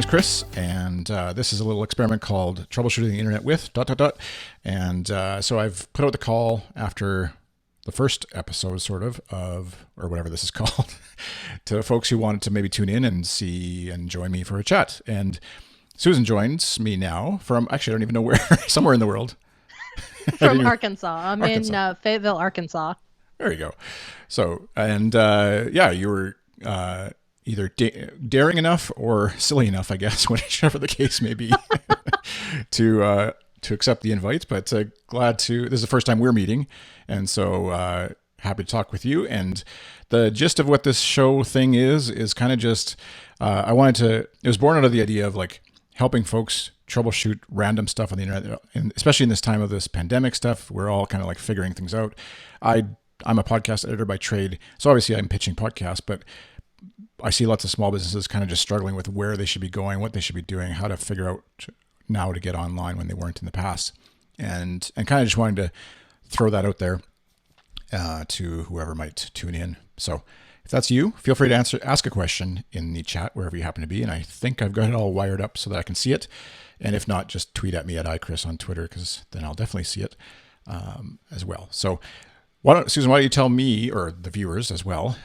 name's Chris, and this is a little experiment called Troubleshooting the Internet with ... And so I've put out the call after the first episode, or whatever this is called, to folks who wanted to maybe tune in and see and join me for a chat. And Susan joins me now from, actually, I don't even know where, somewhere in the world. From Arkansas. I'm in Fayetteville, Arkansas. There you go. So, and you were either daring enough or silly enough, I guess, whichever the case may be, to accept the invite. But glad to, this is the first time we're meeting. And so happy to talk with you. And the gist of what this show thing is kind of just, it was born out of the idea of like helping folks troubleshoot random stuff on the internet, and especially in this time of this pandemic stuff, we're all kind of like figuring things out. I'm a podcast editor by trade, so obviously I'm pitching podcasts, but I see lots of small businesses kind of just struggling with where they should be going, what they should be doing, how to figure out now to get online when they weren't in the past, and kind of just wanting to throw that out there to whoever might tune in. So if that's you, feel free to ask a question in the chat wherever you happen to be. And I think I've got it all wired up so that I can see it. And if not, just tweet at me at iChris on Twitter, because then I'll definitely see it as well. So Susan, why don't you tell me, or the viewers as well,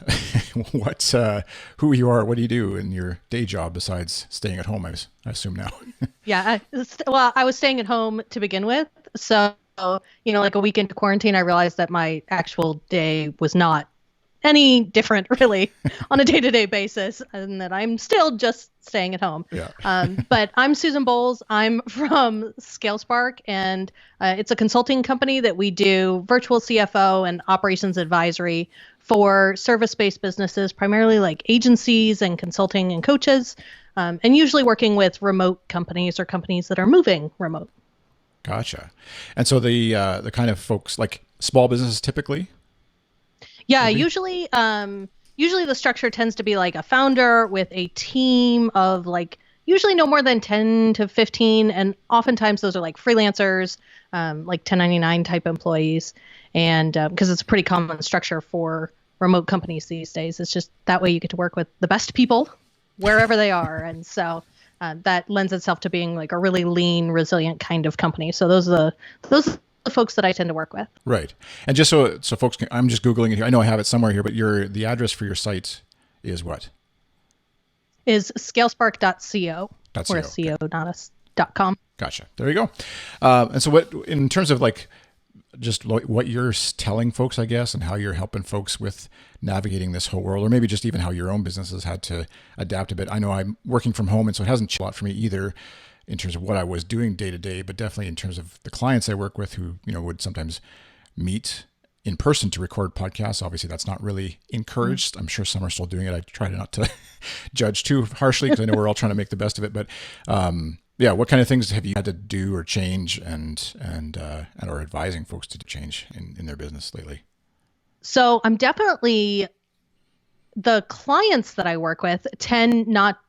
who you are, what do you do in your day job besides staying at home, I assume now? Yeah, I was staying at home to begin with. So, like a week into quarantine, I realized that my actual day was not any different really on a day-to-day basis, and that I'm still just staying at home. Yeah. But I'm Susan Boles. I'm from ScaleSpark, and it's a consulting company that we do virtual CFO and operations advisory for service-based businesses, primarily like agencies and consulting and coaches, and usually working with remote companies or companies that are moving remote. Gotcha. And so the kind of folks, like small businesses typically? Yeah, usually the structure tends to be like a founder with a team of usually no more than 10 to 15. And oftentimes those are like freelancers, like 1099 type employees. And because it's a pretty common structure for remote companies these days, it's just that way you get to work with the best people wherever they are. And so that lends itself to being like a really lean, resilient kind of company. So those are the folks that I tend to work with. Right. And just so folks can, I'm just Googling it here. I know I have it somewhere here, but the address for your site is what? Is scalespark.co. Or a okay. co, not a .com. Gotcha. There you go. And so what, in terms of like, just what you're telling folks, I guess, and how you're helping folks with navigating this whole world, or maybe just even how your own business has had to adapt a bit. I know I'm working from home, and so it hasn't changed a lot for me either, in terms of what I was doing day to day, but definitely in terms of the clients I work with who, would sometimes meet in person to record podcasts. Obviously that's not really encouraged. I'm sure some are still doing it. I try not to judge too harshly, because I know we're all trying to make the best of it. But what kind of things have you had to do or change and or advising folks to change in their business lately? So I'm definitely, the clients that I work with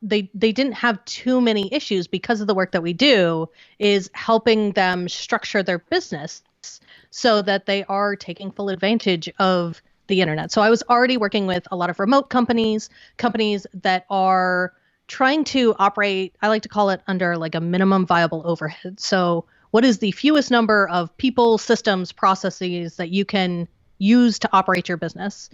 they didn't have too many issues because of the work that we do is helping them structure their business so that they are taking full advantage of the internet. So I was already working with a lot of remote companies that are trying to operate, I like to call it, under like a minimum viable overhead. So what is the fewest number of people, systems, processes that you can use to operate your business?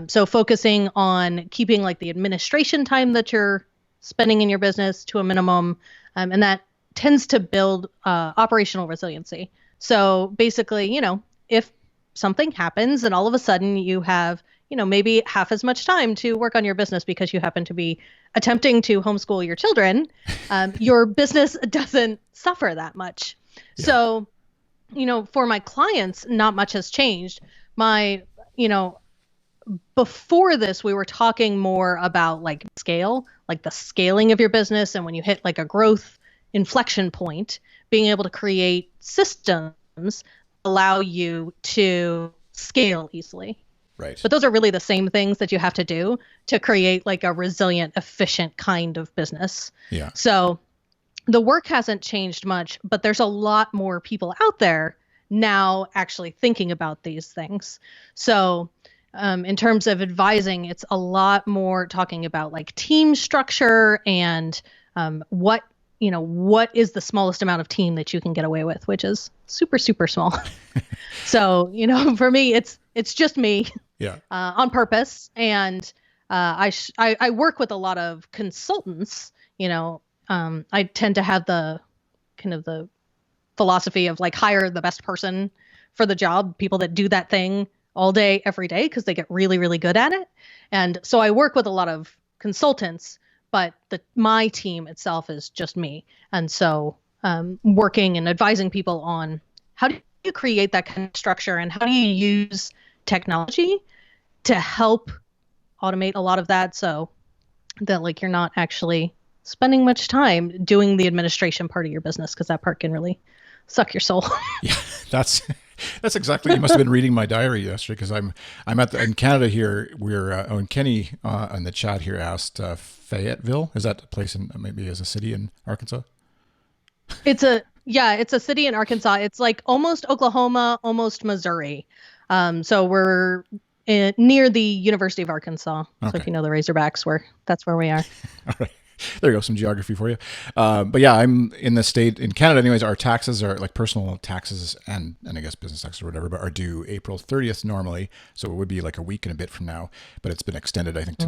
So focusing on keeping like the administration time that you're spending in your business to a minimum, and that tends to build operational resiliency. So basically, if something happens and all of a sudden you have, maybe half as much time to work on your business because you happen to be attempting to homeschool your children, your business doesn't suffer that much. Yeah. So, for my clients, not much has changed. Before this, we were talking more about like scale, like the scaling of your business. And when you hit like a growth inflection point, being able to create systems allow you to scale easily. Right. But those are really the same things that you have to do to create like a resilient, efficient kind of business. Yeah. So the work hasn't changed much, but there's a lot more people out there now actually thinking about these things. So in terms of advising, it's a lot more talking about like team structure and what is the smallest amount of team that you can get away with, which is super, super small. So, for me, it's just me. Yeah. On purpose. And I work with a lot of consultants. I tend to have the kind of the philosophy of like hire the best person for the job, people that do that thing all day, every day, because they get really, really good at it. And so I work with a lot of consultants, but my team itself is just me. And so working and advising people on how do you create that kind of structure and how do you use technology to help automate a lot of that so that like you're not actually spending much time doing the administration part of your business, because that part can really suck your soul. Yeah, that's exactly. You must have been reading my diary yesterday, because I'm in Canada here. We're and Kenny in the chat here asked Fayetteville. Is that a place in maybe as a city in Arkansas? It's a city in Arkansas. It's like almost Oklahoma, almost Missouri. So we're near the University of Arkansas. Okay. So if you know the Razorbacks, that's where we are. All right. There you go, some geography for you. But yeah, I'm in the state, in Canada anyways, our taxes are like personal taxes and I guess business taxes or whatever, but are due April 30th normally. So it would be like a week and a bit from now, but it's been extended, I think, to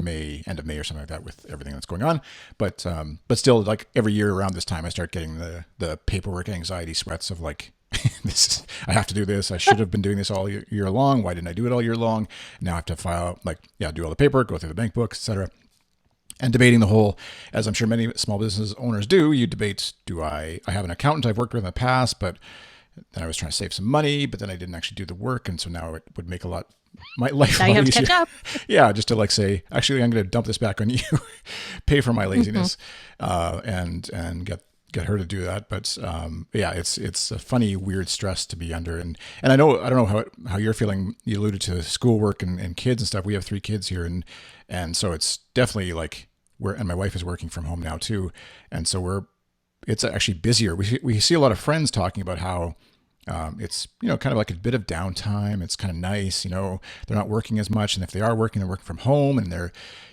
end of May or something like that with everything that's going on. But still, like every year around this time, I start getting the paperwork anxiety sweats of like, I have to do this. I should have been doing this all year long. Why didn't I do it all year long? Now I have to do all the paperwork, go through the bank books, etc. And debating the whole, as I'm sure many small business owners do, you debate, I have an accountant I've worked with in the past, but then I was trying to save some money, but then I didn't actually do the work. And so now it would make my life a lot easier. Now you have to catch up. Yeah, just to like say, actually, I'm going to dump this back on you, pay for my laziness, and get her to do that. But yeah, it's a funny, weird stress to be under. And I don't know how you're feeling. You alluded to schoolwork and kids and stuff. We have 3 kids here, and so it's definitely like and my wife is working from home now too. And so it's actually busier. We see a lot of friends talking about how it's, kind of like a bit of downtime. It's kind of nice, they're not working as much. And if they are working, they're working from home, and they're,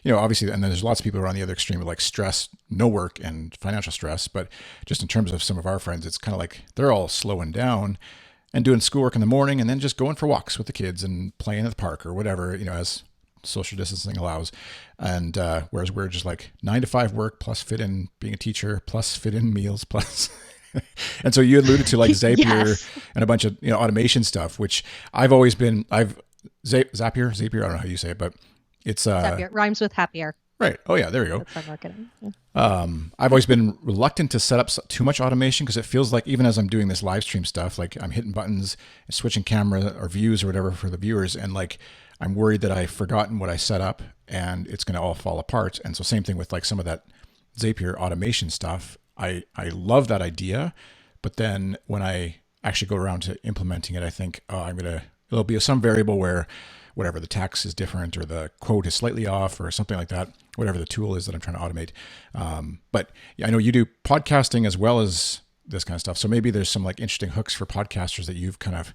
obviously, and then there's lots of people who are on the other extreme of like stress, no work and financial stress. But just in terms of some of our friends, it's kind of like they're all slowing down and doing schoolwork in the morning and then just going for walks with the kids and playing at the park or whatever, as social distancing allows. And whereas we're just like 9 to 5 work plus fit in being a teacher plus fit in meals plus and so you alluded to like Zapier yes. and a bunch of automation stuff, which I've always been Zapier, I don't know how you say it, but it's Zapier rhymes with happier. Right. Oh yeah, there you go. That's our marketing. Yeah. I've always been reluctant to set up too much automation, because it feels like even as I'm doing this live stream stuff, like I'm hitting buttons, switching camera or views or whatever for the viewers, and like I'm worried that I've forgotten what I set up and it's going to all fall apart. And so same thing with like some of that Zapier automation stuff. I love that idea, but then when I actually go around to implementing it, I think, there'll be some variable where whatever the tax is different or the quote is slightly off or something like that, whatever the tool is that I'm trying to automate. But yeah, I know you do podcasting as well as this kind of stuff. So maybe there's some like interesting hooks for podcasters that you've kind of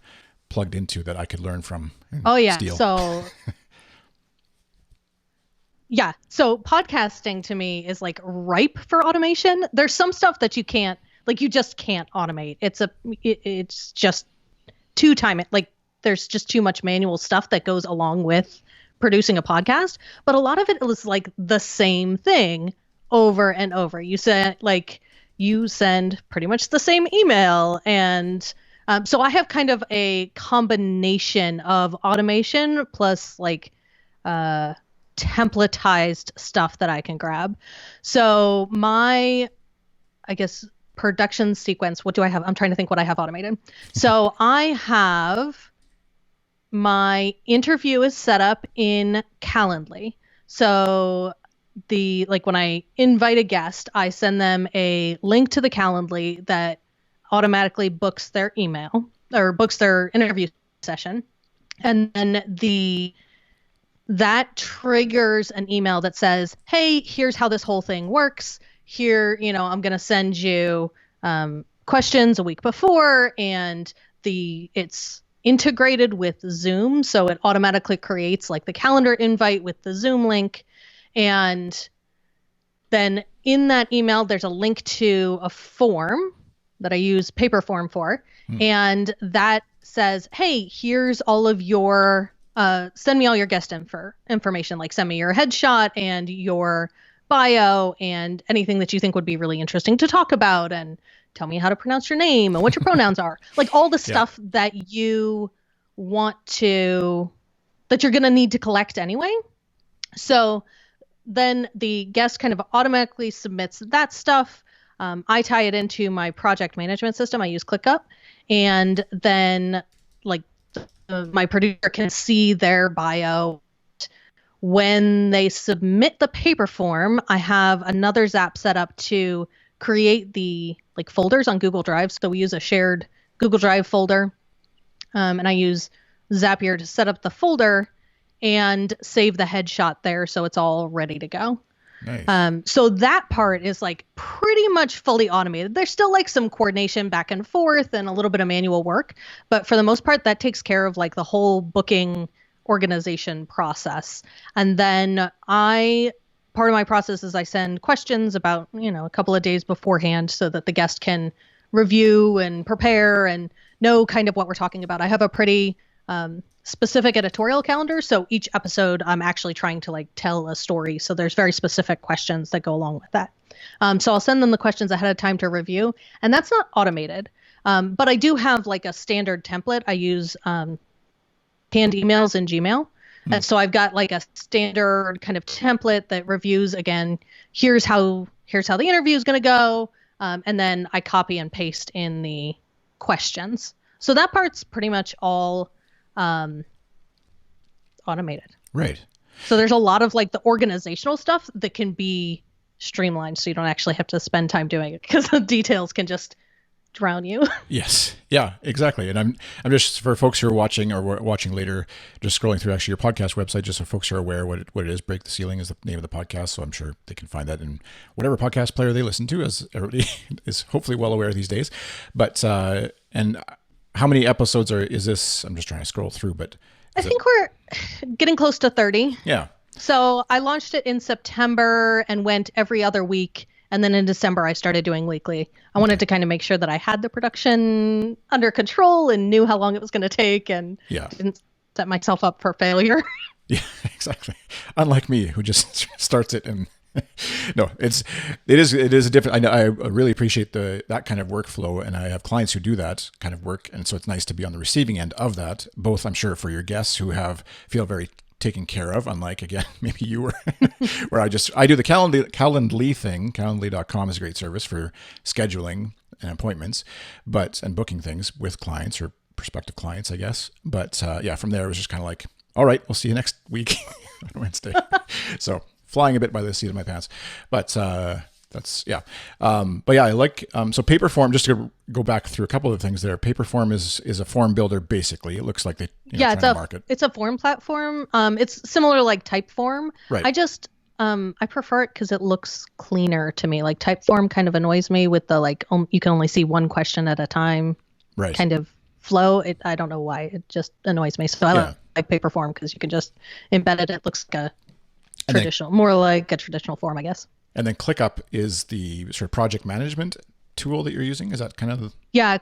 plugged into that I could learn from. Oh yeah. Steal. So yeah. So podcasting to me is like ripe for automation. There's some stuff that you just can't automate. It's just too time. There's just too much manual stuff that goes along with producing a podcast, but a lot of it was like the same thing over and over. You send pretty much the same email. And so I have kind of a combination of automation plus templatized stuff that I can grab. So my, I guess, production sequence, what do I have? I'm trying to think what I have automated. So I have my interview is set up in Calendly. So when I invite a guest, I send them a link to the Calendly that automatically books their email or books their interview session. And then that triggers an email that says, hey, here's how this whole thing works. Here, I'm going to send you questions a week before, and it's integrated with Zoom. So it automatically creates like the calendar invite with the Zoom link. And then in that email, there's a link to a form that I use Paperform for. And that says, hey, here's all of your, send me all your guest information, like send me your headshot and your bio and anything that you think would be really interesting to talk about, and tell me how to pronounce your name and what your pronouns are. Like all the stuff that you want to, that you're going to need to collect anyway. So then the guest kind of automatically submits that stuff. I tie it into my project management system. I use Clickup. And then like my producer can see their bio. When they submit the paper form, I have another Zap set up to create the like folders on Google Drive. So we use a shared Google Drive folder. And I use Zapier to set up the folder and save the headshot there, so it's all ready to go. Nice. So that part is like pretty much fully automated. There's still like some coordination back and forth and a little bit of manual work, but for the most part, that takes care of like the whole booking organization process. And then part of my process is I send questions about, a couple of days beforehand so that the guest can review and prepare and know kind of what we're talking about. I have a pretty specific editorial calendar. So each episode, I'm actually trying to like tell a story. So there's very specific questions that go along with that. So I'll send them the questions ahead of time to review, and that's not automated. But I do have like a standard template. I use canned emails in Gmail. And so I've got like a standard kind of template that reviews, again, here's how the interview is going to go. And then I copy and paste in the questions. So that part's pretty much all automated. Right. So there's a lot of like the organizational stuff that can be streamlined, so you don't actually have to spend time doing it, because the details can just drown you. Yes. Yeah, exactly. And I'm just, for folks who are watching or watching later, just scrolling through actually your podcast website, just so folks are aware what it is. Break the Ceiling is the name of the podcast. So I'm sure they can find that in whatever podcast player they listen to, as everybody is hopefully well aware these days. But, and how many episodes is this? I'm just trying to scroll through, but I think we're getting close to 30. Yeah. So I launched it in September and went every other week. And then in December, I started doing weekly. I wanted to kind of make sure that I had the production under control and knew how long it was going to take, and didn't set myself up for failure. Yeah, exactly. Unlike me, who just starts it and no, it is a different. I really appreciate that kind of workflow, and I have clients who do that kind of work, and so it's nice to be on the receiving end of that. Both, I'm sure, for your guests who feel very taken care of, unlike, again, maybe you were, where I do the Calendly thing. Calendly.com is a great service for scheduling and appointments, and booking things with clients or prospective clients, I guess. But from there, it was just kind of like, all right, we'll see you next week on Wednesday. So flying a bit by the seat of my pants, but I like, so Paperform, just to go back through a couple of things there. Paperform is a form builder, basically. It looks like they it's a form platform. It's similar to like Typeform. Right. I prefer it because it looks cleaner to me. Like Typeform kind of annoys me with the like, you can only see one question at a time, right, kind of flow. I don't know why, it just annoys me. So I like Paperform because you can just embed it. It looks like more like a traditional form, I guess. And then Clickup is the sort of project management tool that you're using. Is that kind of Yeah.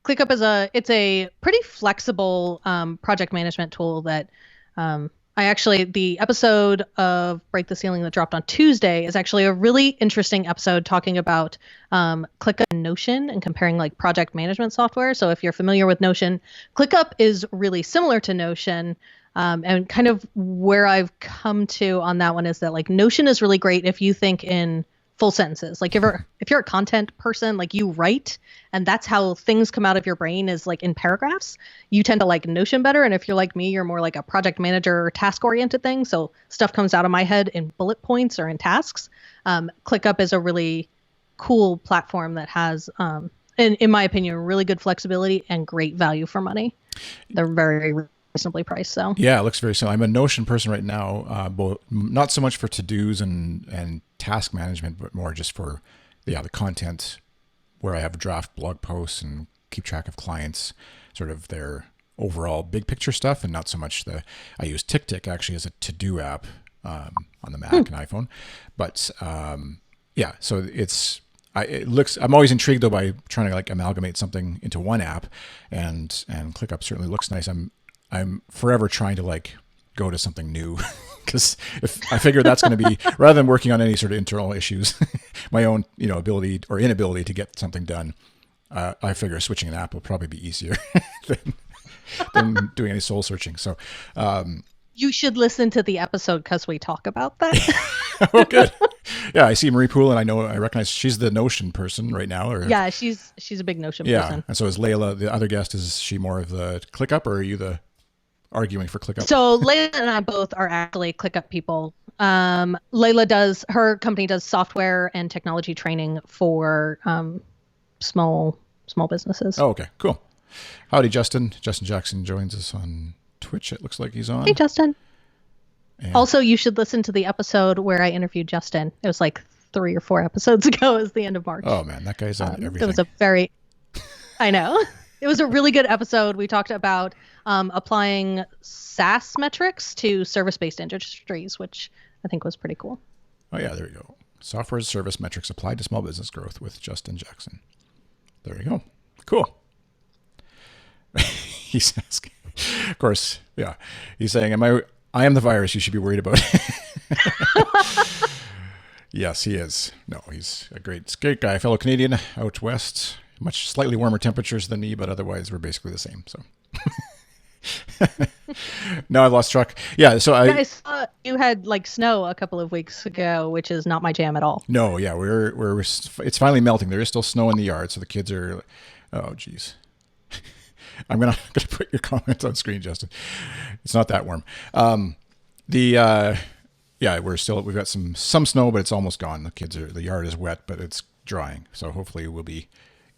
Clickup it's a pretty flexible project management tool that the episode of Break the Ceiling that dropped on Tuesday is actually a really interesting episode talking about Clickup and Notion and comparing like project management software. So if you're familiar with Notion, Clickup is really similar to Notion. And kind of where I've come to on that one is that like Notion is really great if you think in full sentences. Like if you're a content person, like you write, and that's how things come out of your brain is like in paragraphs, you tend to like Notion better. And if you're like me, you're more like a project manager or task oriented thing. So stuff comes out of my head in bullet points or in tasks. ClickUp is a really cool platform that has, in my opinion, really good flexibility and great value for money. They're very reasonably priced. So yeah, it looks very similar. I'm a Notion person right now, not so much for to-dos and task management, but more just for the content, where I have draft blog posts and keep track of clients, sort of their overall big picture stuff, and not so much I use TickTick actually as a to-do app on the Mac and iPhone. But yeah, so I'm always intrigued though by trying to like amalgamate something into one app, and ClickUp certainly looks nice. I'm forever trying to like go to something new because if I figure that's going to be, rather than working on any sort of internal issues, my own ability or inability to get something done, I figure switching an app will probably be easier than doing any soul searching. So you should listen to the episode because we talk about that. Oh, good. Yeah, I see Marie Poole, and I recognize she's the Notion person right now. Or yeah, she's a big Notion person. And so is Layla, the other guest. Is she more of the ClickUp, or are you the arguing for ClickUp? So Layla and I both are actually ClickUp people. Her company does software and technology training for small businesses. Oh, okay, cool. Howdy, Justin. Justin Jackson joins us on Twitch. It looks like he's on. Hey, Justin. And also, you should listen to the episode where I interviewed Justin. It was like 3 or 4 episodes ago. It was the end of March. Oh man, that guy's on everything. It was I know. It was a really good episode. We talked about applying SaaS metrics to service-based industries, which I think was pretty cool. Oh yeah, there you go. Software as a service metrics applied to small business growth with Justin Jackson. There you go. Cool. He's asking. Of course, yeah. He's saying, I am the virus you should be worried about. Yes, he is. No, he's a great guy, fellow Canadian out west. Much slightly warmer temperatures than me, but otherwise we're basically the same. So now I've lost track. Yeah, so I saw you had like snow a couple of weeks ago, which is not my jam at all. No, yeah, it's finally melting. There is still snow in the yard, so the kids are. Oh, geez. I'm gonna put your comments on screen, Justin. It's not that warm. Yeah, we've got some snow, but it's almost gone. The yard is wet, but it's drying. So hopefully we'll be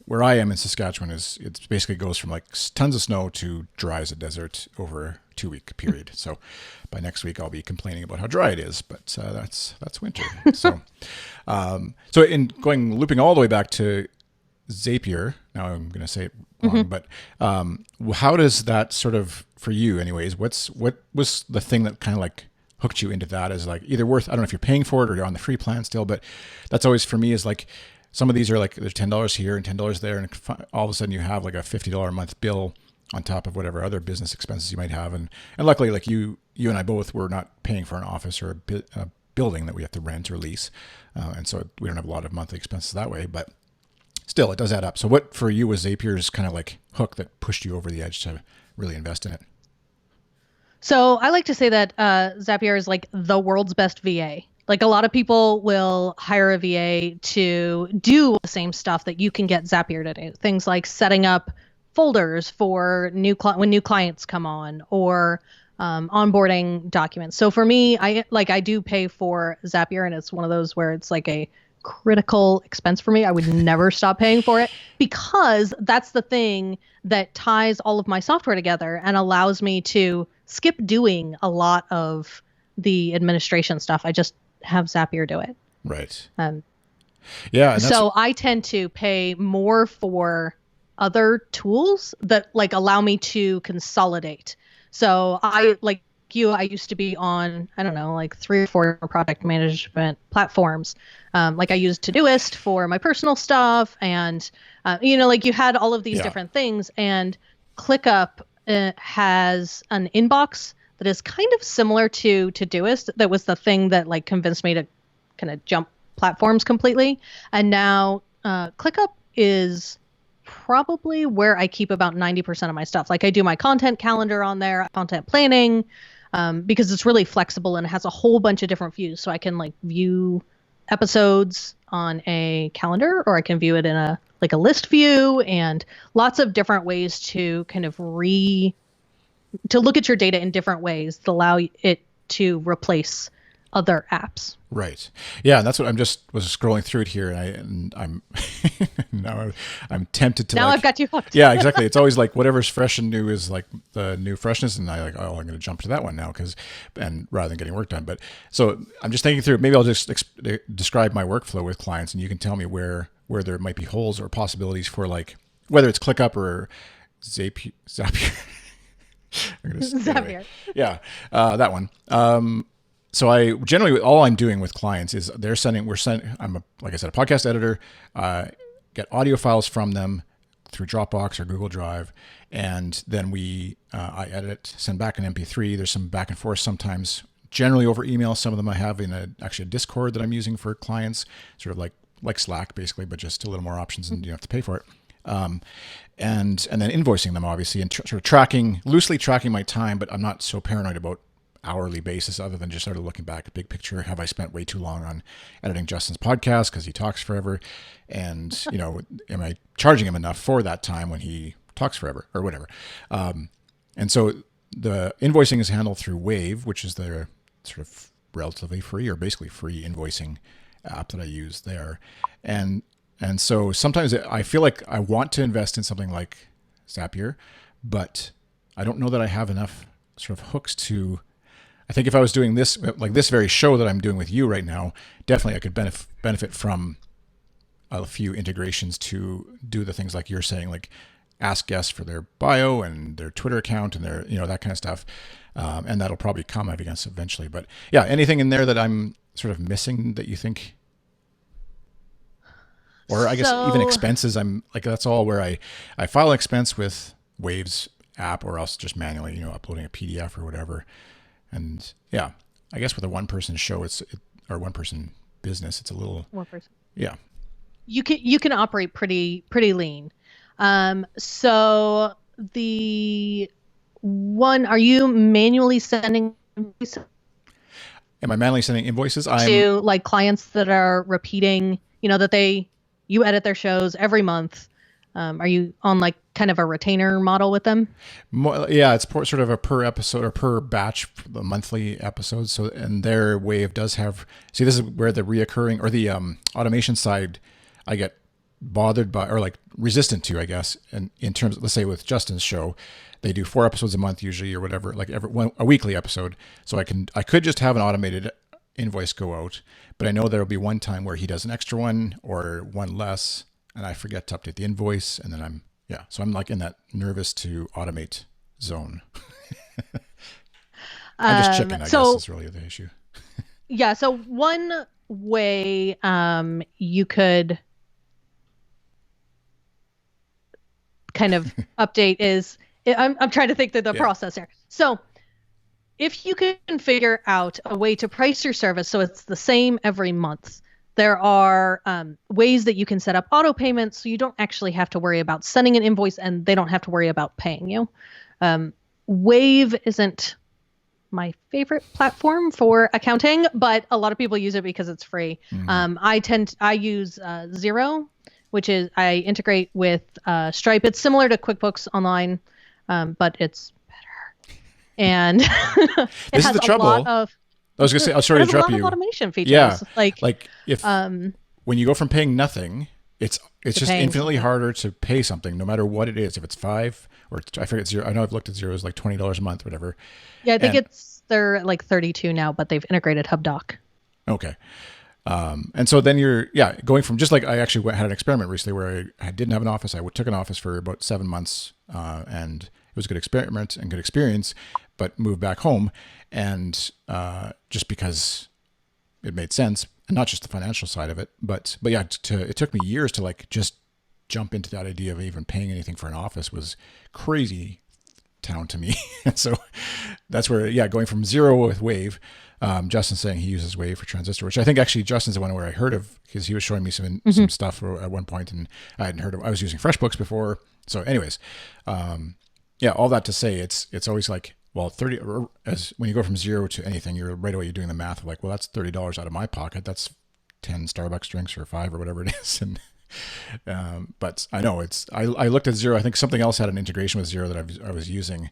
where I am in Saskatchewan it basically goes from like tons of snow to dry as a desert over a 2-week period. So by next week I'll be complaining about how dry it is, but that's winter. So looping all the way back to Zapier. Now I'm going to say it wrong, but how does that sort of, for you anyways, what was the thing that kind of like hooked you into that as like either worth, I don't know if you're paying for it or you're on the free plan still, but that's always for me is like, some of these are like, there's $10 here and $10 there. And all of a sudden you have like a $50 a month bill on top of whatever other business expenses you might have. And luckily like you and I both were not paying for an office or a building that we have to rent or lease. And so we don't have a lot of monthly expenses that way, but still, it does add up. So what for you was Zapier's kind of like hook that pushed you over the edge to really invest in it? So I like to say that Zapier is like the world's best VA. Like a lot of people will hire a VA to do the same stuff that you can get Zapier to do. Things like setting up folders for when new clients come on, or onboarding documents. So for me, I do pay for Zapier, and it's one of those where it's like a critical expense for me. I would never stop paying for it because that's the thing that ties all of my software together and allows me to skip doing a lot of the administration stuff. I just have Zapier do it. Right. Yeah. So I tend to pay more for other tools that like allow me to consolidate. So I used to be on, I don't know, like 3 or 4 project management platforms. Like I used Todoist for my personal stuff, and like you had all of these different things, and ClickUp has an inbox that is kind of similar to Todoist. That was the thing that like convinced me to kind of jump platforms completely. And now ClickUp is probably where I keep about 90% of my stuff. Like I do my content calendar on there, content planning, because it's really flexible and it has a whole bunch of different views. So I can like view episodes on a calendar, or I can view it in a list view, and lots of different ways to kind of to look at your data in different ways that allow it to replace other apps. Right. Yeah, and that's what was scrolling through it here, and I'm now I'm tempted to. Now I've got you hooked. Yeah, exactly. It's always like whatever's fresh and new is like the new freshness, and I'm going to jump to that one now and rather than getting work done. But so I'm just thinking through. Maybe I'll just describe my workflow with clients, and you can tell me where there might be holes or possibilities for like whether it's ClickUp or Zapier. Zapier. Yeah, that one. So I generally, all I'm doing with clients is I'm like I said, a podcast editor, get audio files from them through Dropbox or Google Drive. And then I edit, send back an MP3. There's some back and forth sometimes, generally over email. Some of them I have in actually a Discord that I'm using for clients, sort of like Slack basically, but just a little more options and you don't have to pay for it. And then invoicing them obviously, and sort of loosely tracking my time, but I'm not so paranoid about hourly basis other than just sort of looking back at big picture. Have I spent way too long on editing Justin's podcast because he talks forever? And, am I charging him enough for that time when he talks forever or whatever? And so the invoicing is handled through Wave, which is the sort of relatively free or basically free invoicing app that I use there. And so sometimes I feel like I want to invest in something like Zapier, but I don't know that I have enough sort of hooks to. I think if I was doing this, like this very show that I'm doing with you right now, definitely I could benefit from a few integrations to do the things like you're saying, like ask guests for their bio and their Twitter account and their, that kind of stuff. And that'll probably come, I guess, eventually. But yeah, anything in there that I'm sort of missing that you think, or I guess even expenses, I'm like, that's all where I file an expense with Wave's app or else just manually, uploading a PDF or whatever. And yeah, I guess with a one-person show, or one-person business, it's a little one person. Yeah, you can operate pretty lean. So are you manually sending invoices? Am I manually sending invoices? To like clients that are repeating, that you edit their shows every month. Are you on like kind of a retainer model with them? Yeah, it's sort of a per episode or per batch, the monthly episodes. So, and their Wave does have, this is where the reoccurring or the automation side I get bothered by or like resistant to, I guess. And in terms of, let's say with Justin's show, they do 4 episodes a month usually or whatever, like a weekly episode. So I could just have an automated invoice go out, but I know there'll be one time where he does an extra one or one less, and I forget to update the invoice, and then so I'm like in that nervous to automate zone. I'm just checking, I guess is really the issue. Yeah, so one way you could kind of update is, I'm trying to think through the process here. So if you can figure out a way to price your service so it's the same every month, there are ways that you can set up auto payments so you don't actually have to worry about sending an invoice and they don't have to worry about paying you. Wave isn't my favorite platform for accounting, but a lot of people use it because it's free. Mm-hmm. I use Xero, which is I integrate with Stripe. It's similar to QuickBooks Online, but it's better. And this is the trouble. I was going to say, sorry to interrupt you. Automation features. Yeah. Like if when you go from paying nothing, it's just infinitely harder to pay something, no matter what it is. If it's $5 or I forget Xero. I know I've looked at Xero, it's like $20 a month, whatever. Yeah, I think they're like 32 now, but they've integrated HubDoc. Okay. And so then you're going from, just like I actually had an experiment recently where I didn't have an office. I took an office for about 7 months, and it was a good experiment and good experience, but moved back home. And just because it made sense, and not just the financial side of it, but yeah, it took me years to like just jump into that idea of even paying anything for an office was crazy town to me. And so that's where, going from Xero with Wave, Justin's saying he uses Wave for Transistor, which I think actually Justin's the one where I heard of, because he was showing me some stuff at one point, and I hadn't heard of. I was using FreshBooks before. So anyways, all that to say, it's always like, well, 30, as when you go from Xero to anything, you're doing the math of like, well, that's $30 out of my pocket. That's 10 Starbucks drinks or 5 or whatever it is. And but I know I looked at Xero. I think something else had an integration with Xero that I was using,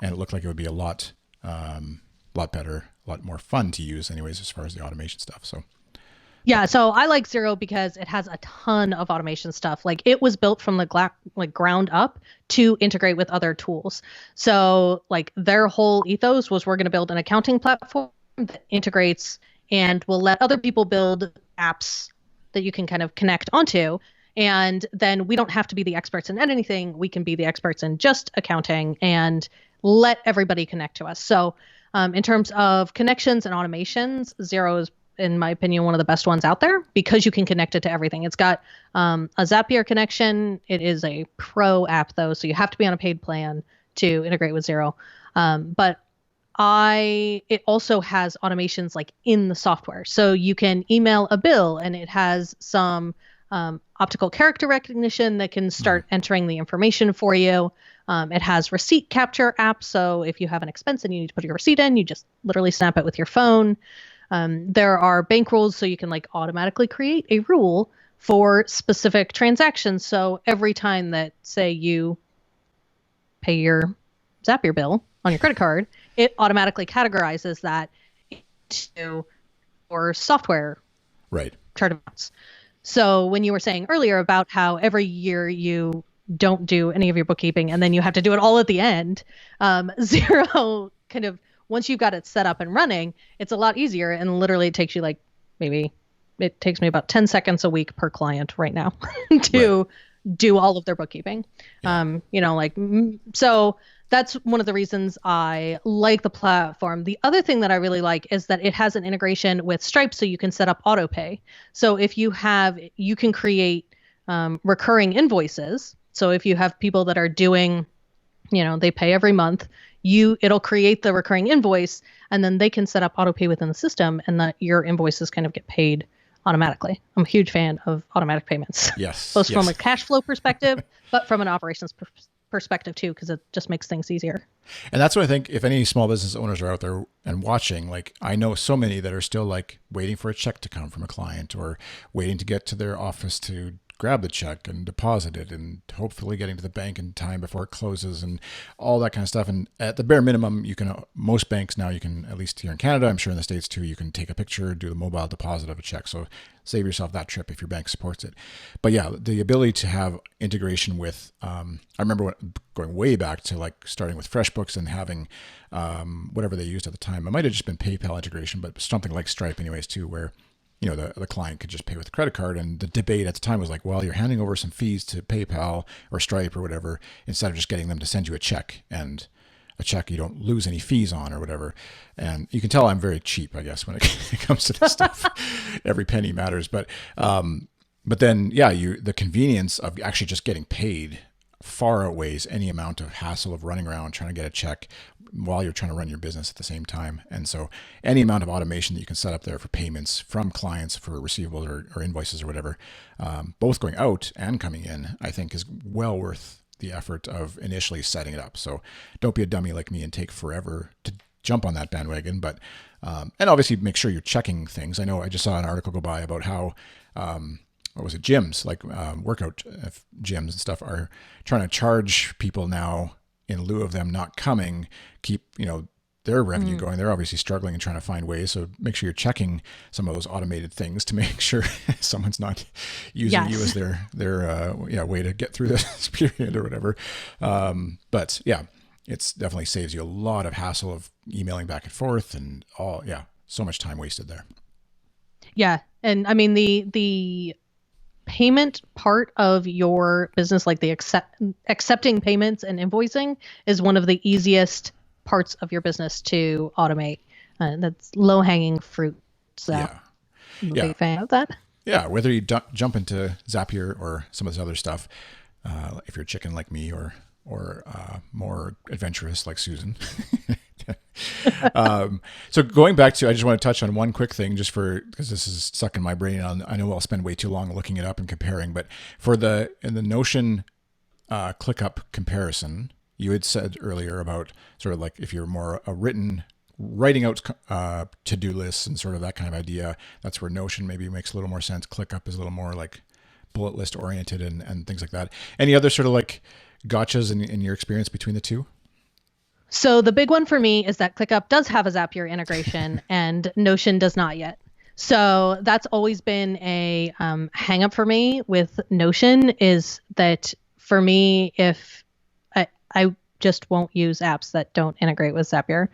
and it looked like it would be a lot better, a lot more fun to use anyways, as far as the automation stuff. So yeah, so I like Xero because it has a ton of automation stuff. Like it was built from the ground up to integrate with other tools. So like their whole ethos was, we're going to build an accounting platform that integrates and will let other people build apps that you can kind of connect onto. And then we don't have to be the experts in anything. We can be the experts in just accounting and let everybody connect to us. So In terms of connections and automations, Xero is, in my opinion, one of the best ones out there because you can connect it to everything. It's got a Zapier connection. It is a pro app though, so you have to be on a paid plan to integrate with Xero. But it also has automations like in the software. So you can email a bill and it has some optical character recognition that can start entering the information for you. It has receipt capture app. So if you have an expense and you need to put your receipt in, you just literally snap it with your phone. There are bank rules, so you can like automatically create a rule for specific transactions. So every time that, say, you pay your Zapier bill on your credit card, it automatically categorizes that into your software chart amounts. So when you were saying earlier about how every year you don't do any of your bookkeeping and then you have to do it all at the end, Xero kind of, once you've got it set up and running, it's a lot easier. And literally it takes you it takes me about 10 seconds a week per client right now to do all of their bookkeeping. Yeah. So that's one of the reasons I like the platform. The other thing that I really like is that it has an integration with Stripe, so you can set up auto pay. So if you can create recurring invoices. So if you have people that are doing, they pay every month, it'll create the recurring invoice, and then they can set up auto pay within the system, and that your invoices kind of get paid automatically. I'm a huge fan of automatic payments. Yes. Both from a cash flow perspective, but from an operations perspective too, because it just makes things easier. And that's what I think, if any small business owners are out there and watching, like I know so many that are still like waiting for a check to come from a client or waiting to get to their office to grab the check and deposit it and hopefully getting to the bank in time before it closes and all that kind of stuff. And at the bare minimum, most banks now, you can, at least here in Canada, I'm sure in the States too, you can take a picture, do the mobile deposit of a check. So save yourself that trip if your bank supports it. But yeah, the ability to have integration with, I remember going way back to like starting with FreshBooks and having whatever they used at the time. It might have just been PayPal integration, but something like Stripe anyways too, where the client could just pay with a credit card. And the debate at the time was like, well, you're handing over some fees to PayPal or Stripe or whatever, instead of just getting them to send you a check, and a check you don't lose any fees on or whatever. And you can tell I'm very cheap, I guess, when it comes to this stuff. Every penny matters. But then, yeah, the convenience of actually just getting paid far outweighs any amount of hassle of running around trying to get a check while you're trying to run your business at the same time. And so any amount of automation that you can set up there for payments from clients for receivables or invoices or whatever, both going out and coming in, I think is well worth the effort of initially setting it up. So don't be a dummy like me and take forever to jump on that bandwagon. But and obviously make sure you're checking things. I know I just saw an article go by about how gyms, like workout gyms and stuff, are trying to charge people now in lieu of them not coming, keep their revenue going. They're obviously struggling and trying to find ways. So make sure you're checking some of those automated things to make sure someone's not using you as their way to get through this period or whatever. But yeah, it's definitely saves you a lot of hassle of emailing back and forth and so much time wasted there. Yeah. And I mean, the payment part of your business, like the accepting payments and invoicing, is one of the easiest parts of your business to automate. That's low-hanging fruit. So I'm a big fan of that. Yeah, whether you jump into Zapier or some of this other stuff, if you're chicken like me or more adventurous like Susan. So going back to, I just want to touch on one quick thing because this is stuck in my brain. I know I'll spend way too long looking it up and comparing, but in the Notion Clickup comparison, you had said earlier about sort of like if you're more writing out to-do lists and sort of that kind of idea, that's where Notion maybe makes a little more sense. ClickUp is a little more like bullet list oriented and things like that. Any other sort of like gotchas in your experience between the two? So the big one for me is that ClickUp does have a Zapier integration and Notion does not yet. So that's always been a hang up for me with Notion, is that for me, if I just won't use apps that don't integrate with Zapier,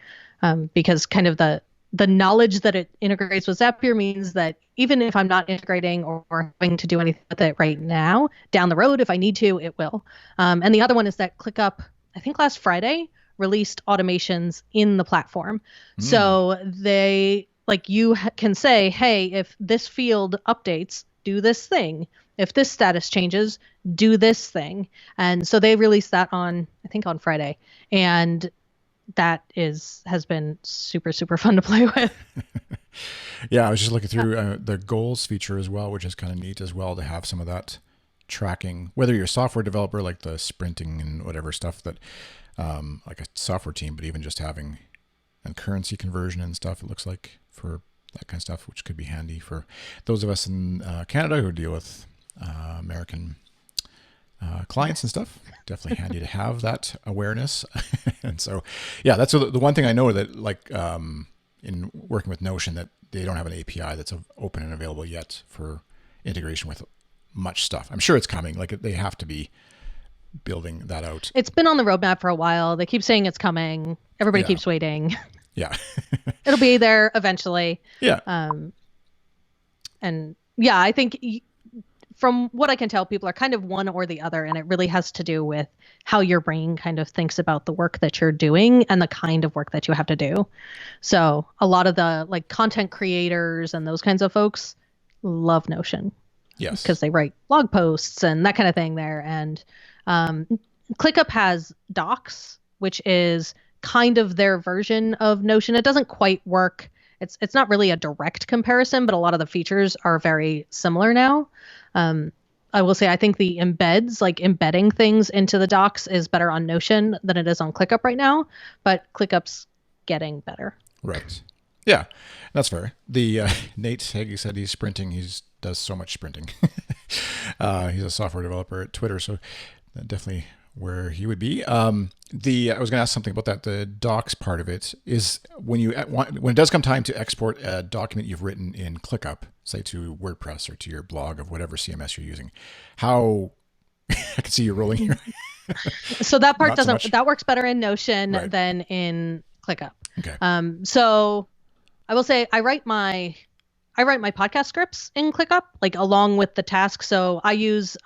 because kind of the knowledge that it integrates with Zapier means that even if I'm not integrating or having to do anything with it right now, down the road, if I need to, it will. And the other one is that ClickUp, I think last Friday, released automations in the platform. So they can say, hey, if this field updates, do this thing. If this status changes, do this thing. And so they released that on Friday. And that has been super, super fun to play with. Yeah, I was just looking through the goals feature as well, which is kind of neat as well to have some of that tracking, whether you're a software developer, like the sprinting and whatever stuff that, like a software team, but even just having and currency conversion and stuff, it looks like, for that kind of stuff, which could be handy for those of us in Canada who deal with American clients and stuff. Definitely handy to have that awareness. And so, yeah, that's the one thing I know that, like, in working with Notion, that they don't have an API that's open and available yet for integration with much stuff. I'm sure it's coming. Like, they have to be building that out. It's been on the roadmap for a while. They keep saying it's coming. Everybody keeps waiting. Yeah. It'll be there eventually. Yeah. And yeah, I think from what I can tell, people are kind of one or the other, and it really has to do with how your brain kind of thinks about the work that you're doing and the kind of work that you have to do. So a lot of the like content creators and those kinds of folks love Notion. Yes. Because they write blog posts and that kind of thing there. And Clickup has Docs, which is kind of their version of Notion. It doesn't quite work. It's not really a direct comparison, but a lot of the features are very similar now. I will say I think the embeds, like embedding things into the docs, is better on Notion than it is on Clickup right now, but Clickup's getting better. Right. Yeah, that's fair. The Nate Heggie said he's sprinting. He does so much sprinting. He's a software developer at Twitter, so that definitely where he would be. I was going to ask something about that. The docs part of it is when it does come time to export a document you've written in Clickup, say to WordPress or to your blog of whatever CMS you're using, how I can see you rolling here. So that part that works better in Notion than in Clickup. Okay. So I will say I write my podcast scripts in Clickup, like along with the task. So I use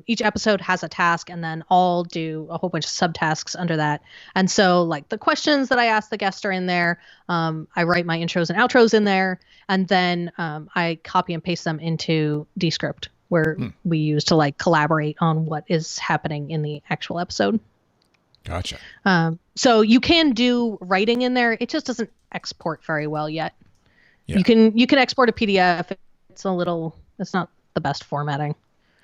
each episode has a task, and then I'll do a whole bunch of subtasks under that. And so like the questions that I ask the guest are in there. I write my intros and outros in there, and then I copy and paste them into Descript, where we use to like collaborate on what is happening in the actual episode. Gotcha. So you can do writing in there. It just doesn't export very well yet. Yeah. You can export a PDF. It's not the best formatting.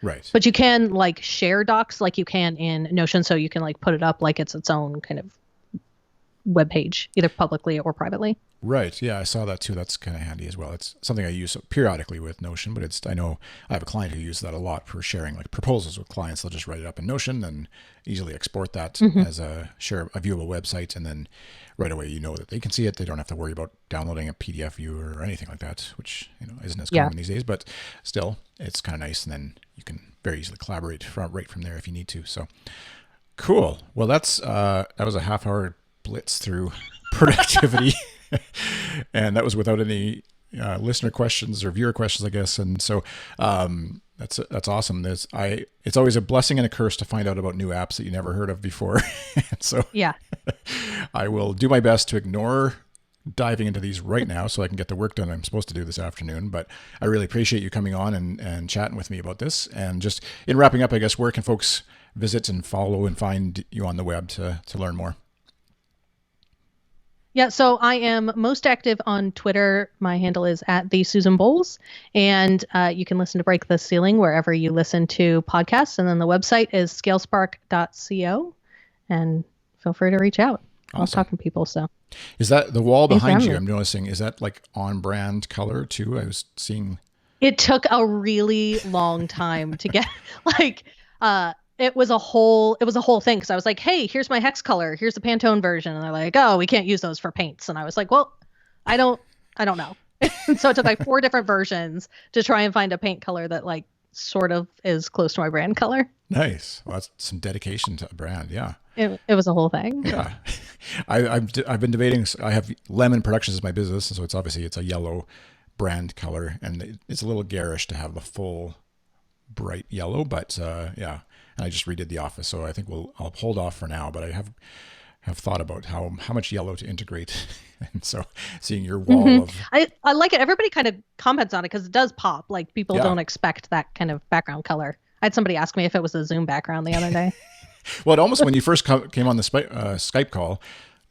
Right. But you can like share docs like you can in Notion, so you can like put it up like it's its own kind of web page, either publicly or privately. Right. Yeah, I saw that too. That's kind of handy as well. It's something I use periodically with Notion, but I know I have a client who uses that a lot for sharing like proposals with clients. They'll just write it up in Notion and easily export that as a viewable website, and then right away you know that they can see it. They don't have to worry about downloading a PDF viewer or anything like that, which isn't as common these days, but still it's kind of nice, and then you can very easily collaborate right from there if you need to. So cool. Well, that was a half-hour blitz through productivity. And that was without any listener questions or viewer questions, I guess. And so that's awesome. It's always a blessing and a curse to find out about new apps that you never heard of before. So yeah, I will do my best to ignore diving into these right now so I can get the work done I'm supposed to do this afternoon. But I really appreciate you coming on and chatting with me about this. And just in wrapping up, I guess, where can folks visit and follow and find you on the web to learn more? Yeah, so I am most active on Twitter. My handle is @thesusanboles, and you can listen to Break the Ceiling wherever you listen to podcasts. And then the website is scalespark.co, and feel free to reach out. Awesome. I love talking to people. So, is that the wall behind you? I'm noticing. Is that like on brand color too? I was seeing. It took a really long time to get It was a whole thing, because I was like, hey, here's my hex color. Here's the Pantone version. And they're like, oh, we can't use those for paints. And I was like, well, I don't know. And so it took like 4 different versions to try and find a paint color that like sort of is close to my brand color. Nice. Well, that's some dedication to a brand. Yeah. It was a whole thing. Yeah. I've been debating. I have Lemon Productions as my business. And so it's a yellow brand color, and it's a little garish to have the full bright yellow, but yeah. And I just redid the office, so I think I'll hold off for now. But I have have thought about how much yellow to integrate. And so seeing your wall of... I like it. Everybody kind of comments on it because it does pop. Like people don't expect that kind of background color. I had somebody ask me if it was a Zoom background the other day. Well, it almost, when you first came on the Skype call,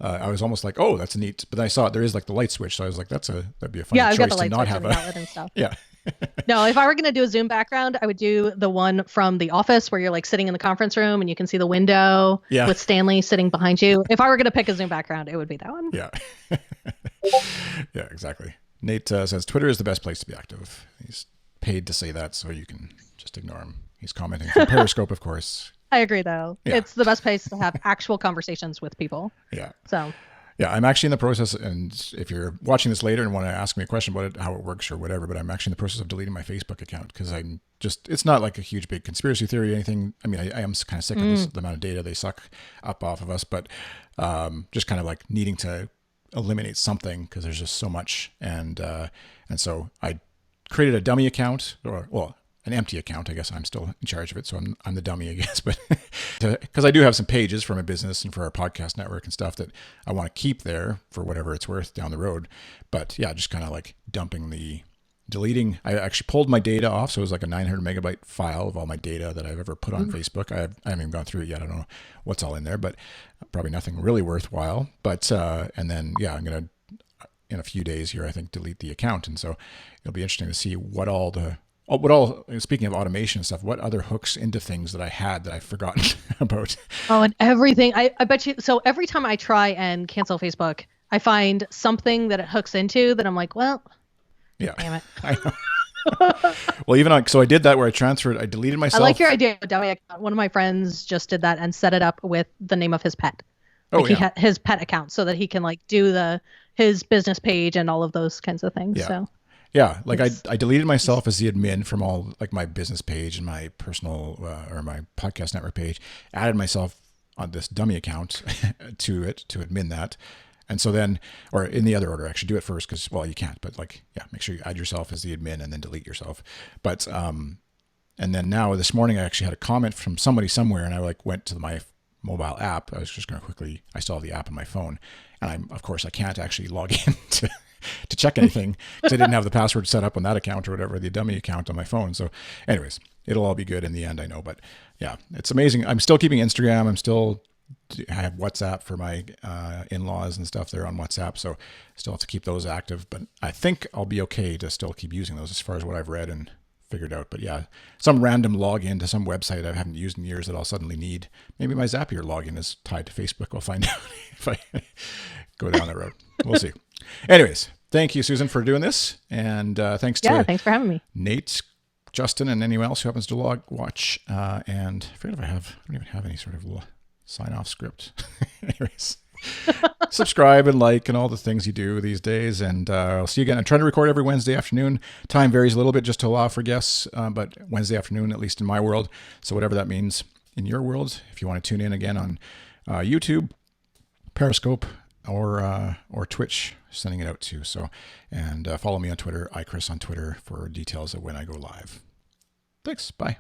I was almost like, oh, that's neat. But then I saw there is like the light switch. So I was like, that'd be a funny choice to not have and stuff. Yeah. No, if I were going to do a Zoom background, I would do the one from The Office where you're like sitting in the conference room and you can see the window with Stanley sitting behind you. If I were going to pick a Zoom background, it would be that one. Yeah. Yeah, exactly. Nate says Twitter is the best place to be active. He's paid to say that, so you can just ignore him. He's commenting from Periscope, of course. I agree, though. Yeah. It's the best place to have actual conversations with people. Yeah. So... Yeah, I'm actually in the process, and if you're watching this later and want to ask me a question about it, how it works or whatever, but I'm actually in the process of deleting my Facebook account because it's not like a huge big conspiracy theory or anything. I mean, I am kind of sick of the amount of data they suck up off of us, but just kind of like needing to eliminate something because there's just so much. And so I created a dummy account, an empty account. I guess I'm still in charge of it, so I'm the dummy, I guess. But because I do have some pages for my business and for our podcast network and stuff that I want to keep there for whatever it's worth down the road. But yeah, just kind of like deleting. I actually pulled my data off, so it was like a 900 megabyte file of all my data that I've ever put on Facebook. I haven't even gone through it yet. I don't know what's all in there, but probably nothing really worthwhile. But and then I'm gonna in a few days here, I think, delete the account, and so it'll be interesting to see speaking of automation and stuff, what other hooks into things that I had that I've forgotten about? Oh, and everything. I bet you. So every time I try and cancel Facebook, I find something that it hooks into that I'm like, well, damn it. I know. Well, so I did that where I deleted myself. I like your idea of dummy account. One of my friends just did that and set it up with the name of his pet. He had his pet account so that he can like do his business page and all of those kinds of things. Yeah. So. Yeah, like I deleted myself as the admin from all like my business page and my personal or my podcast network page, added myself on this dummy account to admin that. And so then, or in the other order, actually do it first because, you can't, but make sure you add yourself as the admin and then delete yourself. But, and then now this morning I actually had a comment from somebody somewhere and I went to my mobile app. I was just going to I still have the app on my phone and of course I can't actually log in to check anything because I didn't have the password set up on that account or whatever, the dummy account on my phone. So anyways, it'll all be good in the end, I know. But yeah, it's amazing. I'm still keeping Instagram. I have WhatsApp for my in-laws and stuff. They're on WhatsApp. So still have to keep those active. But I think I'll be okay to still keep using those as far as what I've read and figured out. But yeah, some random login to some website I haven't used in years that I'll suddenly need. Maybe my Zapier login is tied to Facebook. We'll find out if I go down that road. We'll see. Anyways, thank you, Susan, for doing this. And thanks for having me. Nate, Justin, and anyone else who happens to watch. And I forget if I don't even have any sort of sign-off script. Anyways, subscribe and like and all the things you do these days. And I'll see you again. I'm trying to record every Wednesday afternoon. Time varies a little bit just to allow for guests, but Wednesday afternoon, at least in my world. So whatever that means in your world, if you want to tune in again on YouTube, Periscope, or Twitch, sending it out too. So, and follow me on Twitter, iChris on Twitter for details of when I go live. Thanks. Bye.